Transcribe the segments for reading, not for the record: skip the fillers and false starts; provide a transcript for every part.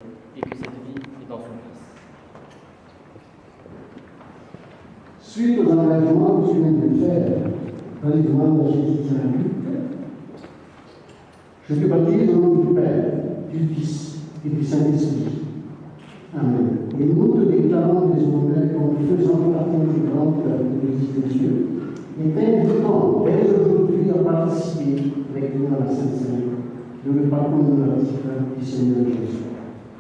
et que cette vie est dans son Fils. Suite aux engagements que je viens de faire dans les demandes de Jésus je te baptise au nom du Père, du Fils et du Saint-Esprit. Amen. Et nous te déclarons désormais comme faisant partie intégrante de l'Église de Dieu et t'invitons dès aujourd'hui à participer avec nous à la Sainte Semaine, le repas commémoratif du Seigneur Jésus.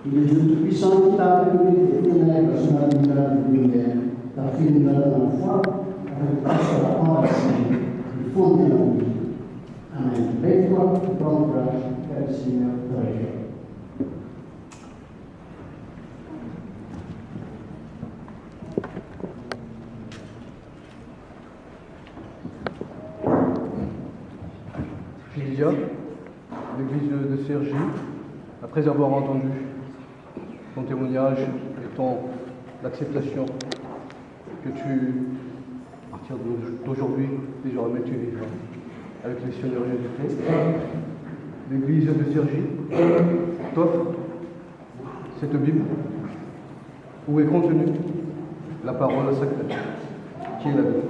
Il est Dieu Tout-Puissant qui t'a appelé des ténèbres à son lumière de lumière, t'a fait une dans la foi, avec ta foi enracinée, et fondée en lui. Amen. Lève-toi, prends courage, car le Seigneur te regarde. Filia, l'église de Cergy, après avoir entendu ton témoignage et ton acceptation que tu, à partir d'aujourd'hui, désormais tu vivras avec le Seigneur Jésus-Christ, l'église de Cergy t'offre cette Bible où est contenue la parole sacrée, qui est la Bible.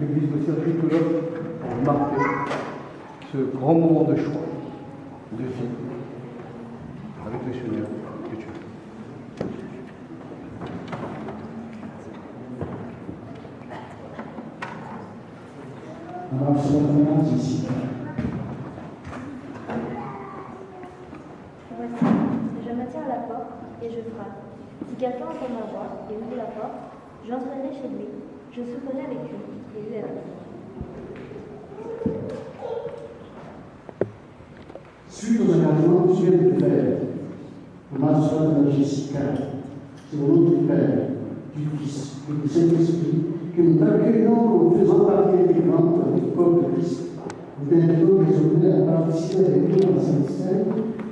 L'église de Cergy te l'offre pour marquer ce grand moment de choix, de vie, avec le Seigneur que tu es. On va se retrouver ici. Voici, je me tiens à la porte et je frappe. Si quelqu'un entend ma voix et ouvre la porte, j'entrerai chez lui, je souperai avec lui et lui avec moi. Suite aux engagements que je viens de faire, on m'a de Jessica, c'est au nom du Père, du Fils et du Saint-Esprit, que nous t'accueillons comme faisant partie intégrante du corps de Christ. Nous t'invitons désormais à participer avec nous à la Sainte Seine,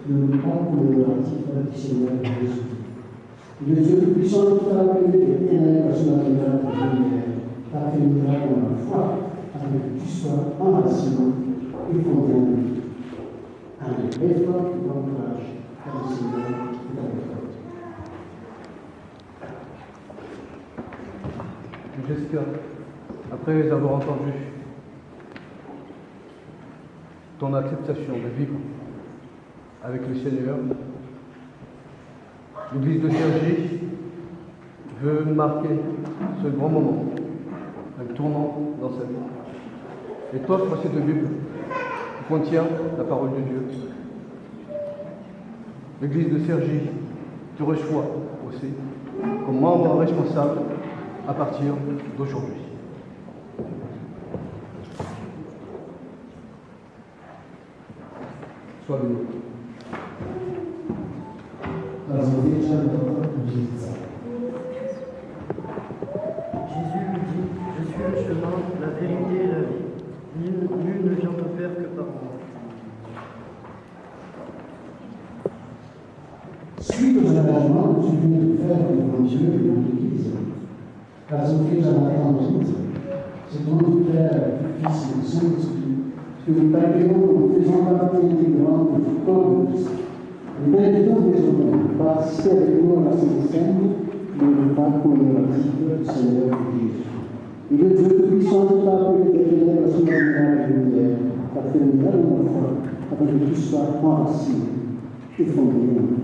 le repas commémoratif du Seigneur Jésus. Le Dieu Tout-Puissant qui t'a appelé des ténèbres à son lumière de lumière, t'a fait une grâce dans la foi, afin que tu sois enraciné et fondé en lui. Amen. Lève-toi et prends courage, car le Seigneur est avec toi. Jessica, après avoir entendu ton acceptation de vivre avec le Seigneur, l'église de Cergy veut marquer ce grand moment, un tournant dans sa vie, et t'offre cette Bible qui contient la parole de Dieu. L'église de Cergy te reçoit aussi comme membre responsable à partir d'aujourd'hui. Sois béni. Jésus lui dit, je suis le chemin, la vérité et la vie. Nul ne vient au Père que par moi. Suite aux engagements que tu viens de faire devant Dieu et dans l'Église, car ce que nous avons entendu, c'est au nom du Père, du Fils et du Saint-Esprit, que nous t'accueillons comme faisant partie intégrante du corps de Christ. Nous t'invitons désormais à participer avec nous à la Sainte Seine, le repas commémoratif du Seigneur Jésus. Et le Dieu Tout-Puissant qui t'a appelé des ténèbres à son lumière de lumière, t'a fait une grâce dans la foi, afin que tu sois enraciné et fondé en lui.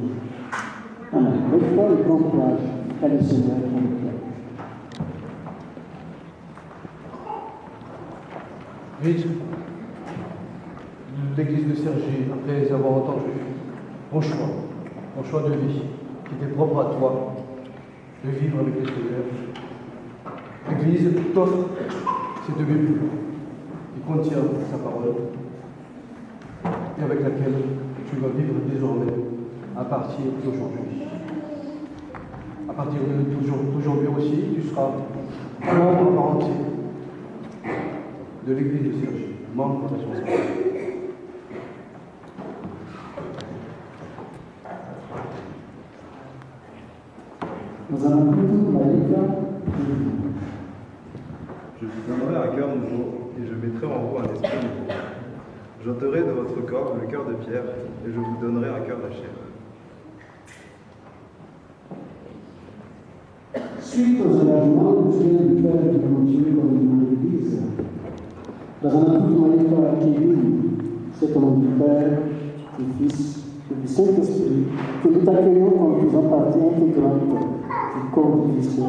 Amen. Lève-toi et prends courage, car le Seigneur est avec toi. Vite, l'église de Cergy, après avoir entendu ton choix de vie, qui était propre à toi, de vivre avec le Seigneur, l'église t'offre cette Bible qui contient sa parole et avec laquelle tu vas vivre désormais à partir d'aujourd'hui. À partir d'aujourd'hui aussi, tu seras membre à part entier de l'église de Cergy, membre responsable. Nous allons plutôt la lecture. Je vous donnerai un cœur nouveau et je mettrai en vous un esprit nouveau. J'ôterai de votre corps le cœur de pierre, et je vous donnerai un cœur de chair. Suite aux engagements du ciel du Père et de mon Dieu comme dans l'Église, dans un accoutrement acquis, c'est au nom du Père, du Fils et du Saint-Esprit que nous t'accueillons comme faisant partie intégrante du corps de Christ.